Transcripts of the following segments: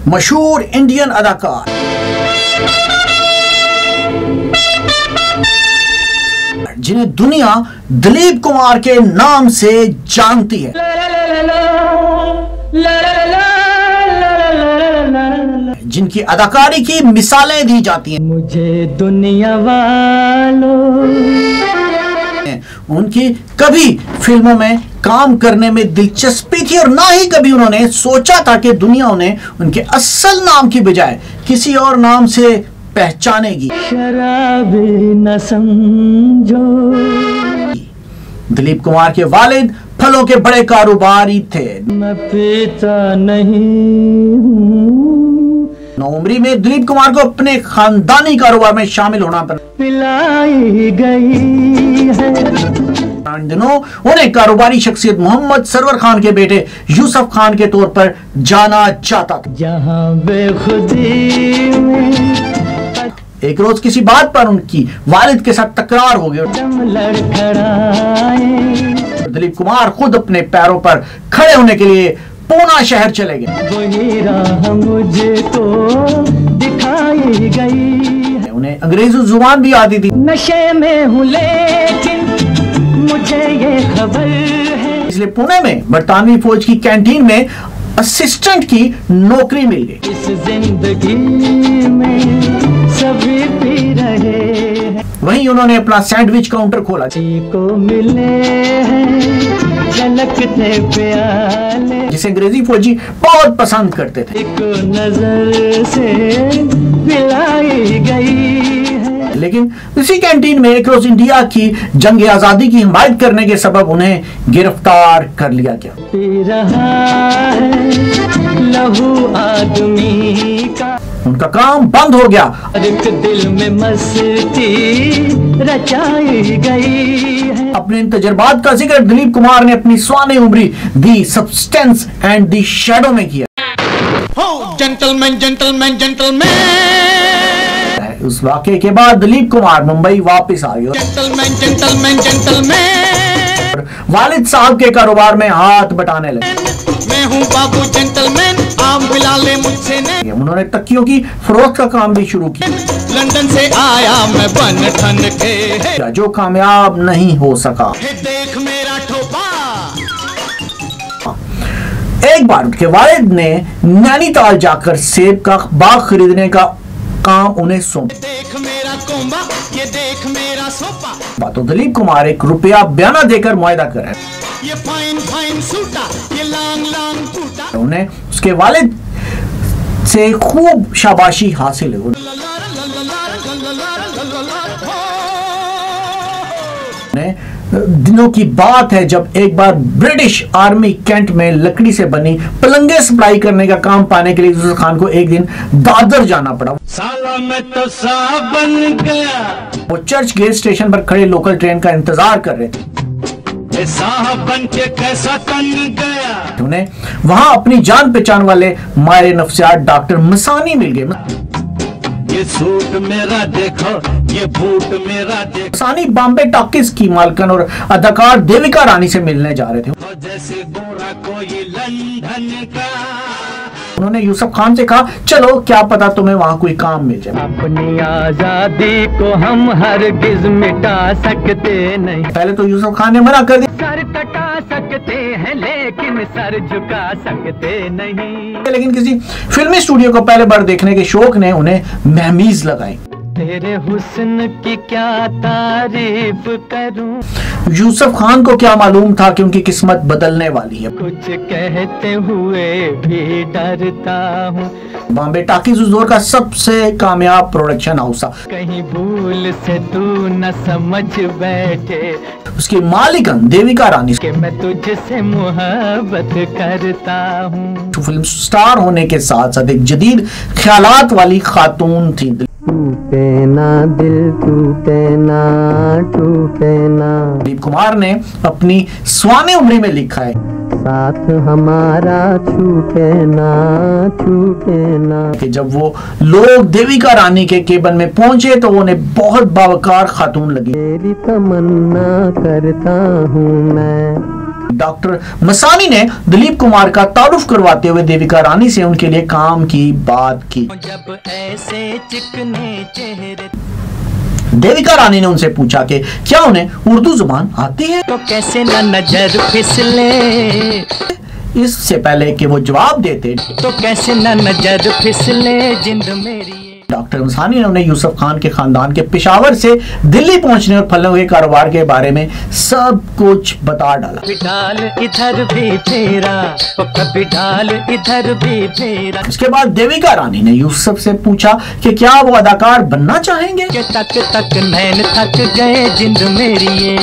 मशहूर इंडियन अदाकार जिन्हें दुनिया दिलीप कुमार के नाम से जानती है, जिनकी अदाकारी की मिसालें दी जाती हैं। मुझे दुनिया वालों, उनकी कभी फिल्मों में काम करने में दिलचस्पी थी और ना ही कभी उन्होंने सोचा था कि दुनिया उन्हें उनके असल नाम की बजाय किसी और नाम से पहचानेगी। शराबी न समझो। दिलीप कुमार के वालिद फलों के बड़े कारोबारी थे। मैं पीता नहीं हूँ। नौउम्री में दिलीप कुमार को अपने खानदानी कारोबार में शामिल होना पड़ा। पिलाई गई है। इन दिनों उन्हें कारोबारी शख्सियत मोहम्मद सरवर खान के बेटे यूसुफ खान के तौर पर जाना जाता था। जहाँ बेखुदी में एक रोज किसी बात पर उनकी वालिद के साथ तकरार हो गई। दिलीप कुमार खुद अपने पैरों पर खड़े होने के लिए पूना शहर चले गए। वही राह मुझको दिखाई गई। उन्हें अंग्रेजी जुबान भी आती थी। नशे में हूँ लेकिन मुझे ये खबर है। इसलिए पुणे में बरतानवी फौज की कैंटीन में असिस्टेंट की नौकरी मिल गई। इस जिंदगी में सभी पी रहे हैं। वहीं उन्होंने अपना सैंडविच काउंटर खोला। को मिले हैं झलकते प्याले, जिसे अंग्रेजी फौजी बहुत पसंद करते थे। एक नजर से पिलाई गई है। लेकिन इसी कैंटीन में एक रोज इंडिया की जंग आजादी की हिमायत करने के सबब उन्हें गिरफ्तार कर लिया गया। पी रहा है लहू आदमी का। उनका काम बंद हो गया। एक दिल में मस्ती रचाई गई है। अपने इन तजर्बात का जिक्र दिलीप कुमार ने अपनी स्वाने उम्री the substance and the shadow में किया। Gentleman gentleman gentleman. उस वाकये के बाद दिलीप कुमार मुंबई वापस आ गए। Gentleman gentleman gentleman. वालिद साहब के कारोबार में हाथ बटाने लगे। मैं हूँ बाबू जेंटलमैन, आम मिला ले मुझसे नहीं। उन्होंने तकियों की फरोख्त का काम भी शुरू किया। लंदन से आया मैं बन ठन के, जो कामयाब नहीं हो सका। देख मेरा ठोपा। एक बार उनके वालिद ने नैनीताल जाकर सेब का बाग खरीदने का काम उन्हें सौंपा। देख मेरा कोंबा, ये देख मेरा सोपा। तो दिलीप कुमार ₹1 बयाना देकर मुआयदा करे। ये फाइन फाइन सूटा, ये लांग लांग टूटा। उन्हें उसके वालिद से खूब शाबाशी हासिल हुई। दिनों की बात है जब एक बार ब्रिटिश आर्मी कैंट में लकड़ी से बनी पलंगे सप्लाई करने का काम पाने के लिए यूसुफ खान को एक दिन दादर जाना पड़ा। साला मैं तो साहब बन गया। वो चर्च गेट स्टेशन पर खड़े लोकल ट्रेन का इंतजार कर रहे थे। साहब बन के कैसा तन गया। उन्हें वहां अपनी जान पहचान वाले माहिर नफ्सियात डॉक्टर मसानी मिल गए। ये सूट मेरा देखो, ये बूट मेरा देखो। मसानी बॉम्बे टॉकीज की मालकन और अदाकार देविका रानी से मिलने जा रहे थे। जैसे गोरा कोई लंदन का। उन्होंने यूसुफ खान से कहा, चलो क्या पता तुम्हें वहां कोई काम मिल जाए। अपनी आजादी को हम हरगिज मिटा सकते नहीं। पहले तो यूसुफ खान ने मना कर दिया। सर कटा सकते हैं लेकिन सर झुका सकते नहीं। लेकिन किसी फिल्मी स्टूडियो को पहले बार देखने के शौक ने उन्हें महमीज लगाई। तेरे हुस्न की क्या तारीफ करूं। यूसुफ खान को क्या मालूम था कि उनकी किस्मत बदलने वाली है। कुछ कहते हुए भी डरता हूँ। बॉम्बे टॉकीज उस दौर का सबसे कामयाब प्रोडक्शन हाउस था। कहीं भूल से तू न समझ बैठे उसकी मालिकन देविका रानी कि मैं तुझसे मोहब्बत करता हूँ। फिल्म स्टार होने के साथ साथ एक जदीद ख्यालात वाली खातून थी। टूटे ना दिल, टूटे ना, टूटे ना। दिलीप कुमार ने अपनी स्वाने उम्री में लिखा है, साथ हमारा छूटे ना, छूटे ना। कि जब वो लोग देविका रानी के केबिन में पहुंचे तो उन्हें बहुत बावकार खातून लगी। तेरी तमन्ना करता हूँ मैं। डॉक्टर मसानी ने दिलीप कुमार का तारुफ करवाते हुए देविका रानी से उनके लिए काम की बात की। जब ऐसे चिकने चेहरे देविका रानी ने उनसे पूछा कि क्या उन्हें उर्दू जुबान आती है, तो कैसे न नजर फिसले, इससे पहले कि वो जवाब देते तो कैसे न नजर फिसले जिंद मेरी। डॉक्टर मसानी ने उन्हें यूसुफ खान के खानदान के पेशावर से दिल्ली पहुंचने और फलों के कारोबार के बारे में सब कुछ बता डाला। कभी डाल इधर भी फेरा, कभी डाल इधर भी फेरा। उसके बाद देविका रानी ने यूसुफ से पूछा कि क्या वो अदाकार बनना चाहेंगे। के तक तक नैन थक गए जिंद मेरी ये।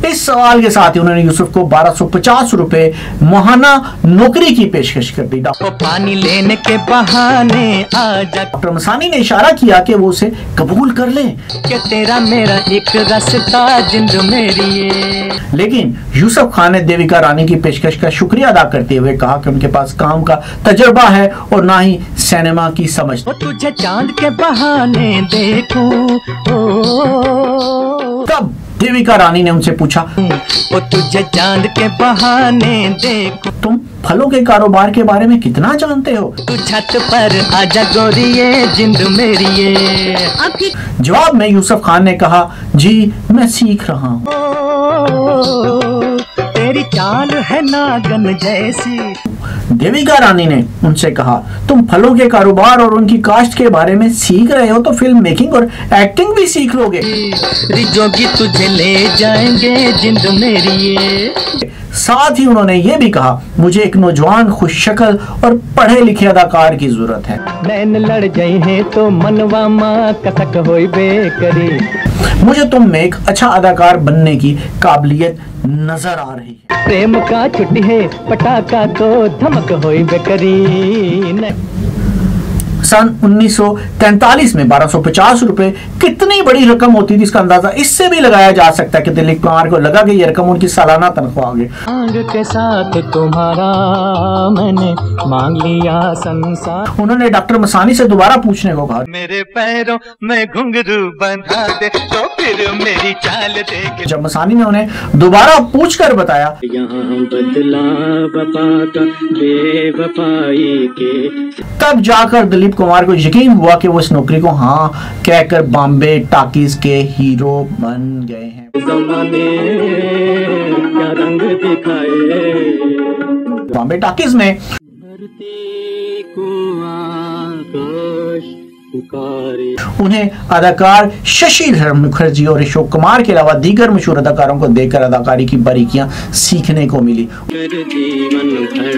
इस सवाल के साथ ही उन्होंने यूसुफ को 1250 रुपए माहाना नौकरी की पेशकश कर दी। वो पानी लेने के बहाने आ जा, डॉक्टर मसानी ने इशारा किया कि वो उसे कबूल कर ले। कि तेरा मेरा एक रास्ता जिंद मेरी ये। लेकिन यूसुफ खान ने देविका रानी की पेशकश का शुक्रिया अदा करते हुए कहा कि उनके पास काम का तजुर्बा है और ना ही सिनेमा की समझ। वो तुझे चांद के बहाने देखूं, तब देविका रानी ने उनसे पूछा, वो तुझे चांद के बहाने देखूं, तुम फलों के कारोबार के बारे में कितना जानते हो। तू छत पर आजा गोरिये जिंद मेरी ये। जवाब में यूसुफ खान ने कहा, जी मैं सीख रहा हूँ। तेरी चाल है नागन जैसी। देविका रानी ने उनसे कहा, तुम फलों के कारोबार और उनकी काश्त के बारे में सीख रहे हो तो फिल्म मेकिंग और एक्टिंग भी सीख लोगे। रिजोगी तुझे ले जाएंगे जिंद मेरी ये। साथ ही उन्होंने ये भी कहा, मुझे एक नौजवान खुशशक्ल और पढ़े लिखे अदाकार की जरूरत है। नैन लड़ जाए हैं तो मनवा माँ कसक होई बेकरी। मुझे तुम में एक अच्छा अदाकार बनने की काबिलियत नजर आ रही है। प्रेम का छुट्टी है पटाखा तो धमक होई बेकरी। सन 1943 में 1250 रुपए कितनी बड़ी रकम होती थी, इसका अंदाजा इससे भी लगाया जा सकता है कि दिलीप कुमार को लगा कि यह रकम उनकी सालाना तनख्वाह होगी। मांग के साथ तुम्हारा मैंने मांग लिया संसार। उन्होंने डॉक्टर मसानी से दोबारा पूछने को कहा, मेरे पैरों में घुंघरू बंधा दे तो फिर मेरी चाल देख। जब मसानी ने उन्हें दोबारा पूछकर बताया, यहाँ बदला वफा का बेवफाई के। तब जाकर दिलीप कुमार को यकीन हुआ कि वो इस नौकरी को हाँ कहकर बॉम्बे टॉकीज के हीरो बन गए हैं। ज़माने क्या रंग दिखाए, बॉम्बे टॉकीज में धरती को आकाश पुकारे। उन्हें अदाकार शशिधर मुखर्जी और अशोक कुमार के अलावा दीगर मशहूर अदाकारों को देखकर अदाकारी की बारीकियां सीखने को मिली। जीवन भर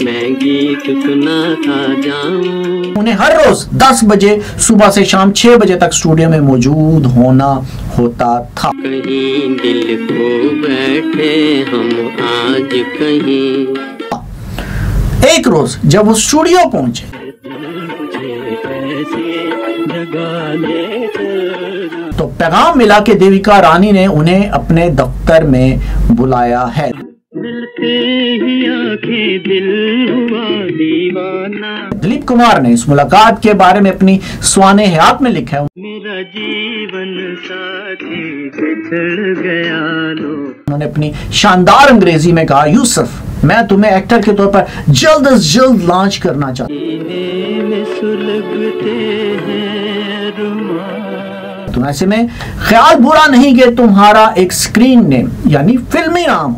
मैं गीत सुनाता जाऊं। उन्हें हर रोज 10 बजे सुबह से शाम 6 बजे तक स्टूडियो में मौजूद होना होता था। कहीं दिल को बैठे हम आज कहीं। एक रोज जब वो स्टूडियो पहुंचे तो पैगाम मिला कि देविका रानी ने उन्हें अपने दफ्तर में बुलाया है। दिल हुआ दीवाना। दिलीप कुमार ने इस मुलाकात के बारे में अपनी स्वाने हयात में लिखा है, मेरा जीवन साथी बिछड़ गया लो। उन्होंने अपनी शानदार अंग्रेजी में कहा, यूसुफ मैं तुम्हें एक्टर के तौर पर जल्द अज जल्द लॉन्च करना चाहता हूं। तुम ऐसे में ख्याल बुरा नहीं कि तुम्हारा एक स्क्रीन नेम यानी फिल्मी नाम,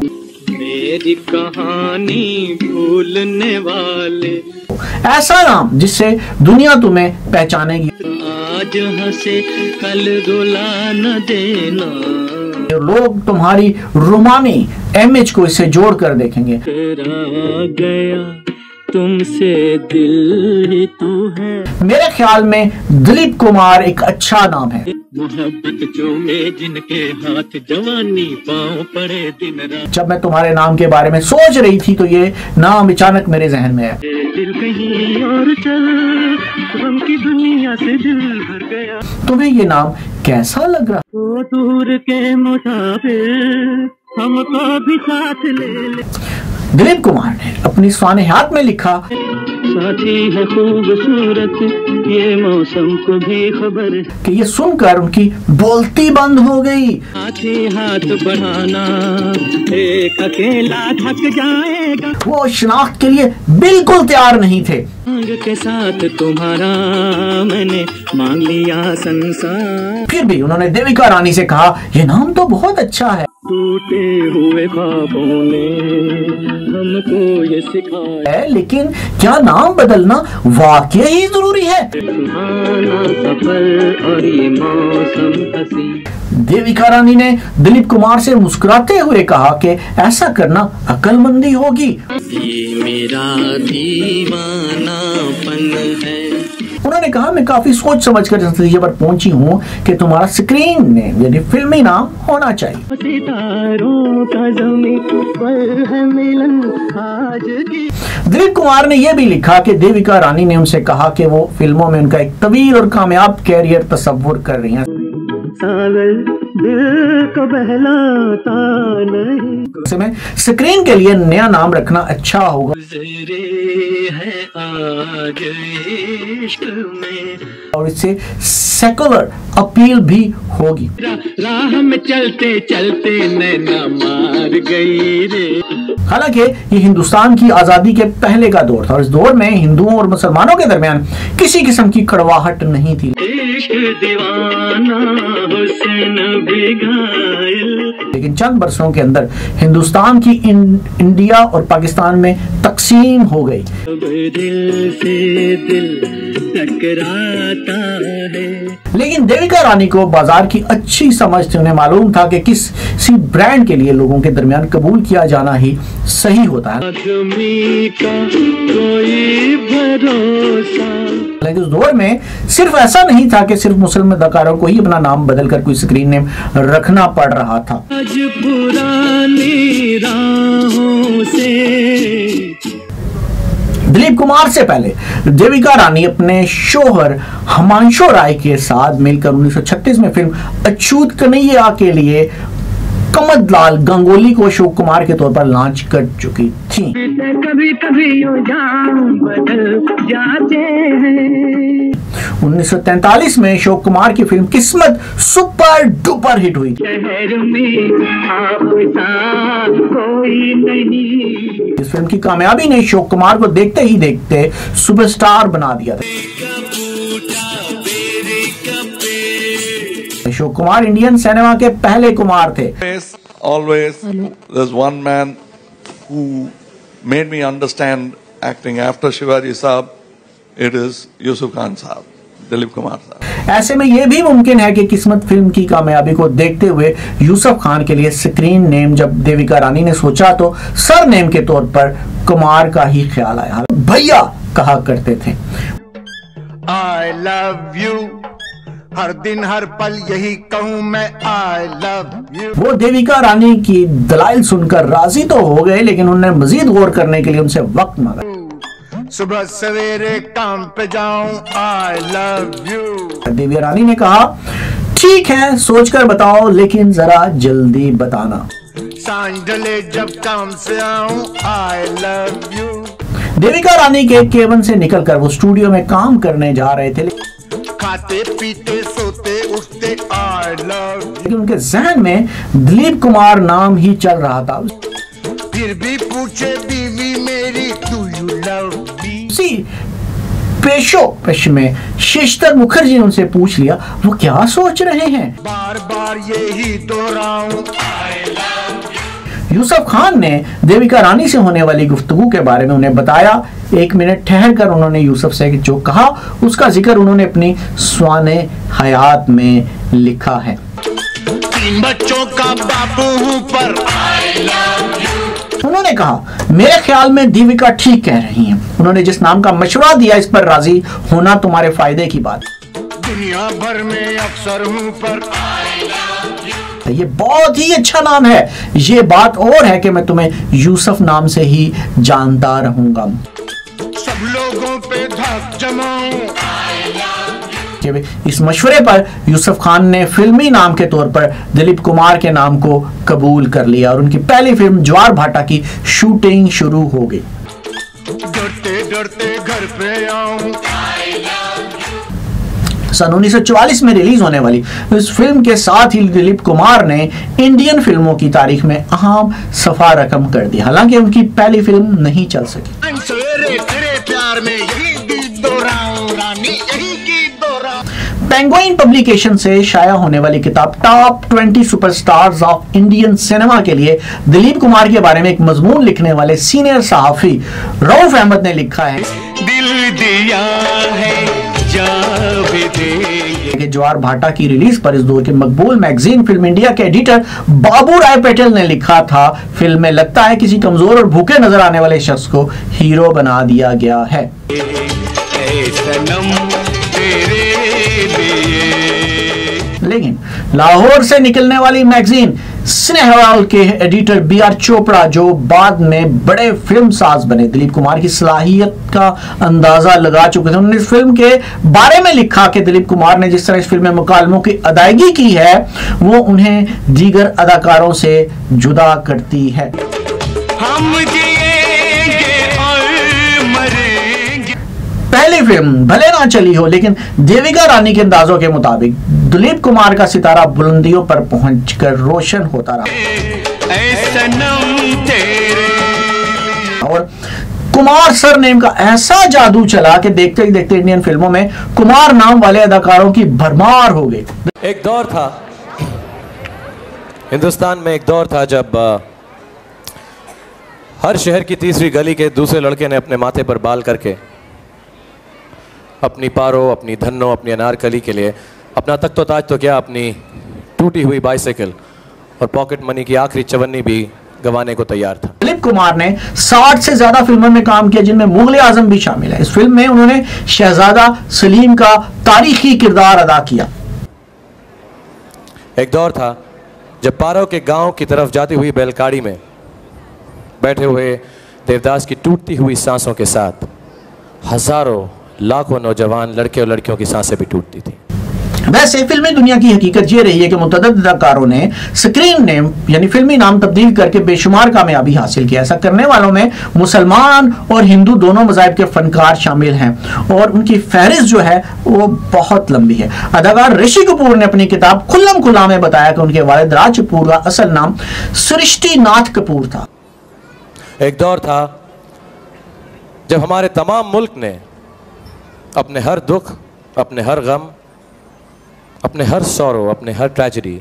मेरी कहानी भूलने वाले, ऐसा नाम जिससे दुनिया तुम्हें पहचानेगी। आज हंसे कल रुला न देना, लोग तुम्हारी रोमानी इमेज को इससे जोड़कर देखेंगे। तेरा गया तुमसे दिल ही तू है। मेरे ख्याल में दिलीप कुमार एक अच्छा नाम है। मोहब्बत जो में जिनके हाथ जवानी पांव पड़े दिन रात। जब मैं तुम्हारे नाम के बारे में सोच रही थी तो ये नाम अचानक मेरे जहन में आया। दिल कहीं और चल, गम की दुनिया से दिल भर गया। तुम्हें ये नाम कैसा लग रहा? तो दूर के मुसाफिर हमको भी साथ ले ले। दिलीप कुमार ने अपनी स्वाने हाथ में लिखा, साथी है खूबसूरत ये मौसम को भी खबर है कि ये सुनकर उनकी बोलती बंद हो गई। साथी हाथ बढ़ाना एक अकेला थक जाएगा, वो शिनाख्त के लिए बिल्कुल तैयार नहीं थे। मांग के साथ तुम्हारा मैंने मांग लिया संसार। फिर भी उन्होंने देविका रानी से कहा, ये नाम तो बहुत अच्छा है। टूटे हुए ख्वाबों ने हमको ये सिखाया, लेकिन क्या नाम बदलना वाकई ही जरूरी है? सुहाना सफर और ये मौसम हंसी। देविका रानी ने दिलीप कुमार से मुस्कुराते हुए कहा कि ऐसा करना अक्लमंदी होगी। ये मेरा दीवानापन है। उन्होंने कहा, मैं काफी सोच समझ कर इस नतीजे पर पहुंची हूँ कि तुम्हारा स्क्रीन नेम यानी फिल्मी नाम होना चाहिए। सितारों का ज़मीं पर है मिलन आज की। दिलीप कुमार ने यह भी लिखा कि देविका रानी ने उनसे कहा कि वो फिल्मों में उनका एक तवील और कामयाब कैरियर तस्वुर कर रही हैं। सागर दिल को बहलाता नहीं, ऐसे में स्क्रीन के लिए नया नाम रखना अच्छा होगा। गुज़रे हैं आज इश्क में, और इससे सेकुलर अपील भी होगी। राह में चलते चलते नैना मार गई रे। हालांकि ये हिंदुस्तान की आजादी के पहले का दौर था और इस दौर में हिंदुओं और मुसलमानों के दरमियान किसी किस्म की कड़वाहट नहीं थी। इश्क दीवाना हुस्न भी घायल। लेकिन चंद बरसों के अंदर हिंदुस्तान की इंडिया और पाकिस्तान में तकसीम हो गई। दिल से दिल टकराता है। लेकिन देविका रानी को बाजार की अच्छी समझ थी। उन्हें मालूम था कि किसी ब्रांड के लिए लोगों के दरमियान कबूल किया जाना ही सही होता है। आदमी का कोई भरोसा। लेकिन उस दौर में सिर्फ ऐसा नहीं था कि सिर्फ मुस्लिम अदाकारों को ही अपना नाम बदलकर कोई स्क्रीन नेम रखना पड़ रहा था। आज पुरानी राहों से दिलीप कुमार से पहले देविका रानी अपने शोहर हिमांशु राय के साथ मिलकर 1936 में फिल्म अछूत कन्हैया के लिए कमतलाल गंगोली को अशोक कुमार के तौर पर लॉन्च कर चुकी थी। कभी कभी बदल जाते हैं। 1943 में अशोक कुमार की फिल्म किस्मत सुपर डुपर हिट हुई। शहर में कोई नहीं। इस फिल्म की कामयाबी ने अशोक कुमार को देखते ही देखते सुपरस्टार बना दिया था। अशोक कुमार इंडियन सिनेमा के पहले कुमार थे। Always, there's one man who made me understand acting after Shivaji Saab. It is Yusuf Khan Saab, Dilip Kumar साहब। ऐसे में यह भी मुमकिन है कि किस्मत फिल्म की कामयाबी को देखते हुए यूसुफ खान के लिए स्क्रीन नेम जब देविका रानी ने सोचा तो सर नेम के तौर पर कुमार का ही ख्याल आया। भैया कहा करते थे। I love you, हर दिन हर पल यही कहूँ मैं I love you। वो देविका रानी की दलाइल सुनकर राजी तो हो गए, लेकिन उन्होंने मजीद गौर करने के लिए उनसे वक्त मांगा। सुबह सवेरे काम पे जाऊं I love you। Devika Rani ने कहा, ठीक है सोचकर बताओ, लेकिन जरा जल्दी बताना। सांझ ढले जब काम से आऊं I love you। Devika Rani के केबिन से निकलकर वो स्टूडियो में काम करने जा रहे थे, खाते पीते सोते उठते I love you। लेकिन उनके जहन में दिलीप कुमार नाम ही चल रहा था। फिर भी पूछे बीवी मेरी Do you love me। उसी पेश में शेषतर मुखर्जी ने उनसे पूछ लिया वो क्या सोच रहे हैं। बार बार यही दोहराऊं I love you। Yusuf Khan ने देविका रानी से होने वाली गुफ्तगू के बारे में उन्हें बताया। एक मिनट ठहर कर उन्होंने यूसुफ से जो कहा उसका जिक्र उन्होंने अपनी स्वाने हयात में लिखा है। 3 बच्चों का बापू हूँ पर I love you। उन्होंने कहा मेरे ख्याल में देविका ठीक कह रही हैं। उन्होंने जिस नाम का मशवरा दिया इस पर राजी होना तुम्हारे फायदे की बात। दुनिया भर में अक्सर हूँ पर I love you। ये बहुत ही अच्छा नाम है। ये बात और है कि मैं तुम्हें यूसुफ नाम से ही जानता रहूंगा। सब लोगों पे धक जमाऊं के इस मशवरे पर यूसुफ खान ने फिल्मी नाम के तौर पर दिलीप कुमार के नाम को कबूल कर लिया और उनकी पहली फिल्म ज्वार भाटा की शूटिंग शुरू हो गई। डरते डरते घर पे आऊं। सन 1944 में रिलीज होने वाली इस फिल्म के साथ ही दिलीप कुमार ने इंडियन फिल्मों की तारीख में अहम सफा रकम कर दी। हालांकि उनकी पहली फिल्म नहीं चल सकी। सवेरे तेरे प्यार में यही गीत दोहराऊं रानी, यही गीत दोहराऊं। पेंगुइन पब्लिकेशन से शाया होने वाली किताब top 20 superstars of Indian cinema के लिए दिलीप कुमार के बारे में एक मजमून लिखने वाले सीनियर सहाफी रऊफ अहमद ने लिखा है, दिल दिया है ज्वार भाटा की रिलीज पर इस दौर के मकबूल मैगजीन फिल्म इंडिया के एडिटर बाबू राय पटेल ने लिखा था, फिल्म में लगता है किसी कमजोर और भूखे नजर आने वाले शख्स को हीरो बना दिया गया है। लेकिन लाहौर से निकलने वाली मैगजीन स्नेहवाल के एडिटर बीआर चोपड़ा, जो बाद में बड़े फिल्म साज बने, दिलीप कुमार की सलाहियत का अंदाजा लगा चुके थे। उन्होंने इस फिल्म के बारे में लिखा कि दिलीप कुमार ने जिस तरह इस फिल्म में मुकालमों की अदायगी की है वो उन्हें दीगर अदाकारों से जुदा करती है। हम जिएंगे और मरेंगे। पहली फिल्म भले ना चली हो, लेकिन देविका रानी के अंदाजों के मुताबिक दिलीप कुमार का सितारा बुलंदियों पर पहुंचकर रोशन होता रहा। और कुमार सर नेम का ऐसा जादू चला कि देखते ही देखते इंडियन फिल्मों में कुमार नाम वाले अदाकारों की भरमार हो गई। एक दौर था हिंदुस्तान में, एक दौर था जब हर शहर की तीसरी गली के दूसरे लड़के ने अपने माथे पर बाल करके अपनी पारो, अपनी धन्नो, अपनी अनारकली के लिए अपना तख्तो ताज तो क्या, अपनी टूटी हुई बाइसाइकिल और पॉकेट मनी की आखिरी चवन्नी भी गंवाने को तैयार था। दिलीप कुमार ने 60 से ज्यादा फिल्मों में काम किया, जिनमें मुगल आजम भी शामिल है। इस फिल्म में उन्होंने शहजादा सलीम का तारीखी किरदार अदा किया। एक दौर था जब पारो के गांव की तरफ जाती हुई बैलगाड़ी में बैठे हुए देवदास की टूटती हुई सांसों के साथ हजारों लाखों नौजवान लड़के और लड़कियों की सांसें भी टूटती थी। वैसे फिल्मी दुनिया की हकीकत ये रही है कि मुतअद्दिद अदाकारों ने स्क्रीन नेम यानी फिल्मी नाम तब्दील करके बेशुमार कामयाबी हासिल किया। ऐसा करने वालों में मुसलमान और हिंदू दोनों मज़ाहिब के फनकार शामिल हैं और उनकी फहरिस्त जो है वो बहुत लंबी है। अदाकार ऋषि कपूर ने अपनी किताब खुल्लम खुल्ला में बताया कि उनके वालिद राज कपूर का असल नाम सृष्टि नाथ कपूर था। एक दौर था जब हमारे तमाम मुल्क ने अपने हर दुख, अपने हर गम, अपने हर सौरो, अपने हर ट्रेजेडी,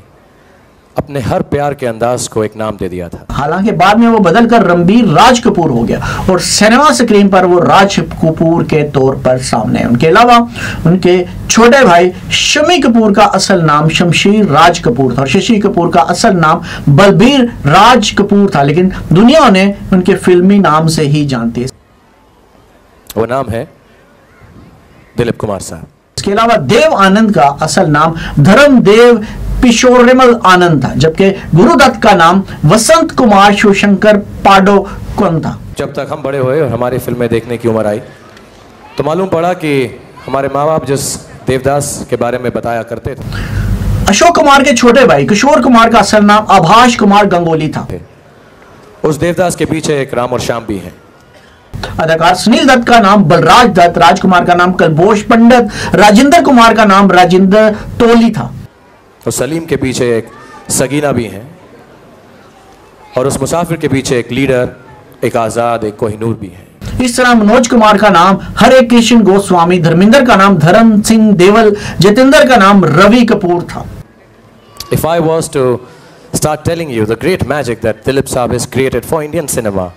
अपने हर प्यार के अंदाज को एक नाम दे दिया था। हालांकि बाद में वो बदलकर रणबीर राज कपूर हो गया और सिनेमा स्क्रीन पर वो राज कपूर के तौर पर सामने है। उनके अलावा उनके छोटे भाई शमी कपूर का असल नाम शमशीर राज कपूर था और शशि कपूर का असल नाम बलबीर राज कपूर था, लेकिन दुनिया उन्हें उनके फिल्मी नाम से ही जानती है। वो नाम है दिलीप कुमार साहब। इसके अलावा देव आनंद का असल नाम धर्मदेव पिशोरेमल आनंद था, जबकि गुरुदत्त का नाम वसंत कुमार शिवशंकर पाडोकन था। जब तक हम बड़े हुए और हमारी फिल्में देखने की उम्र आई तो मालूम पड़ा कि हमारे माँ बाप जिस देवदास के बारे में बताया करते थे, अशोक कुमार के छोटे भाई किशोर कुमार का असल नाम आभाष कुमार गंगोली था। उस देवदास के पीछे एक राम और श्याम भी हैं। अदाकार सुनील दत्त का नाम बलराज दत्त, राजकुमार का नाम कलभोष पंडित, राजेंद्र कुमार का नाम राजेंद्र तोली था। और सलीम के पीछे एक सगीना भी है और उस मुसाफिर के पीछे एक लीडर, एक आजाद, एक कोहिनूर भी है। इस तरह मनोज कुमार का नाम हरे कृष्ण गोस्वामी, धर्मेंद्र का नाम धर्म सिंह देवल, जितेंद्र का नाम रवि कपूर था। If I was to start telling you the great magic that Dilip Saab has created for Indian cinema,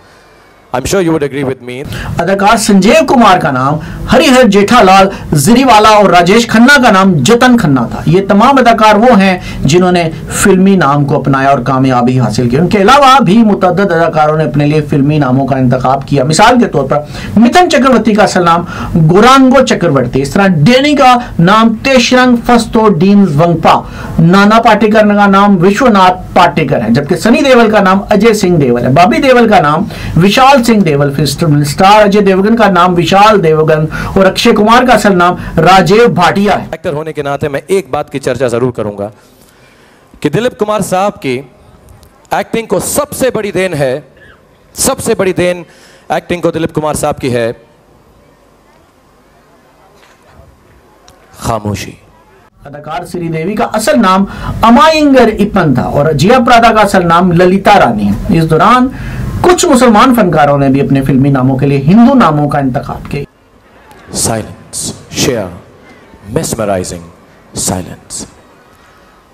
I'm sure you would agree with me. अदाकार संजीव कुमार का नाम हरिहर जेठालाल जिरीवाला और राजेश खन्ना का नाम जतन खन्ना था। ये तमाम अदाकार वो हैं जिन्होंने फिल्मी नाम को अपनाया और कामयाबी हासिल की। उनके अलावा भी मुतअद्दिद अदाकारों ने अपने लिए फिल्मी नामों का इंतखाब किया। मिसाल के तौर पर मिथुन चक्रवर्ती का असल नाम गुरांगो चक्रवर्ती, इस तरह डेनी का नाम तेशरंग फस्तो डीन वंगपा, नाना पाटेकर का नाम विश्वनाथ पाटेकर है, जबकि सनी देवल का नाम अजय सिंह देवल है, बॉबी देवल का नाम विशाल विशाल सिंह देवल, फिल्म स्टार अजय देवगन का नाम विशाल देवगन और अक्षय कुमार का असल नाम राजीव भाटिया है। एक्टर होने के नाते मैं एक बात की चर्चा जरूर करूंगा कि दिलीप कुमार साहब की एक्टिंग को सबसे बड़ी देन है, सबसे बड़ी देन एक्टिंग को दिलीप कुमार साहब की है खामोशी। अदाकार श्रीदेवी का असल नाम अमायंगर इपन था और जिया प्रादा का असल नाम ललिता रानी है। इस दौरान कुछ मुसलमान फनकारों ने भी अपने फिल्मी नामों के लिए हिंदू नामों का इंतखाब किया। Silence, share, mesmerising silence.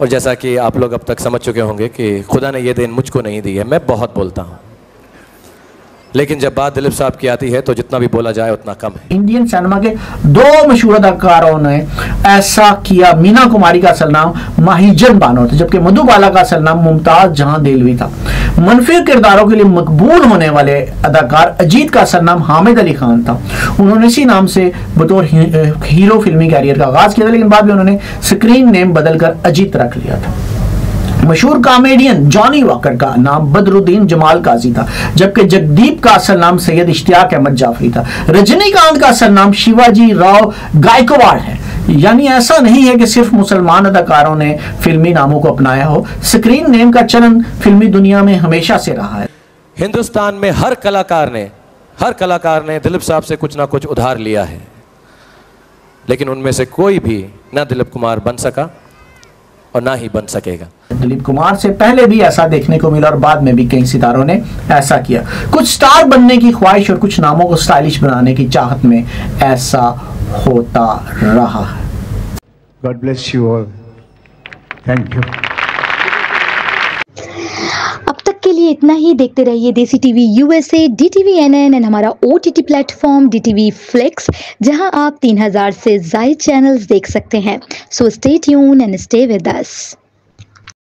और जैसा कि आप लोग अब तक समझ चुके होंगे कि खुदा ने यह देन मुझको नहीं दी है, मैं बहुत बोलता हूं, लेकिन जब बात दिलीप साहब की आती है तो जितना भी बोला जाए उतना कम है। इंडियन सिनेमा के दो मशहूर अदाकारों ने ऐसा किया। मीना कुमारी का असल नाम माहिजन बानो था, जबकि मधुबाला का असल नाम मुमताज जहां देलवी था। मनफी किरदारों के लिए मकबूल होने वाले अदाकार अजीत का असल नाम हामिद अली खान था। उन्होंने इसी नाम से बतौर हीरो फिल्मी कैरियर का आगाज किया था, लेकिन बाद में उन्होंने स्क्रीन नेम बदलकर अजीत रख लिया था। मशहूर कॉमेडियन जॉनी वॉकर का नाम बदरुद्दीन जमाल काजी था, जबकि जगदीप का असल नाम सैयद इश्तियाक अहमद जाफरी था। रजनीकांत का असल नाम शिवाजी राव गायकवाड़ है। यानी ऐसा नहीं है कि सिर्फ मुसलमान अदाकारों ने फिल्मी नामों को अपनाया हो, स्क्रीन नेम का चलन फिल्मी दुनिया में हमेशा से रहा है। हिंदुस्तान में हर कलाकार ने दिलीप साहब से कुछ ना कुछ उधार लिया है, लेकिन उनमें से कोई भी ना दिलीप कुमार बन सका और ना ही बन सकेगा। दिलीप कुमार से पहले भी ऐसा देखने को मिला और बाद में भी कई सितारों ने ऐसा किया। कुछ स्टार बनने की ख्वाहिश और कुछ नामों को स्टाइलिश बनाने की चाहत में ऐसा होता रहा है। God bless you all. Thank you. अब तक के लिए इतना ही। देखते रहिए देसी TV USA, DTV NN and हमारा OTT प्लेटफॉर्म DTV Flix, जहां आप 3000 से ज्यादा चैनल्स देख सकते हैं। So stay tune and stay with us.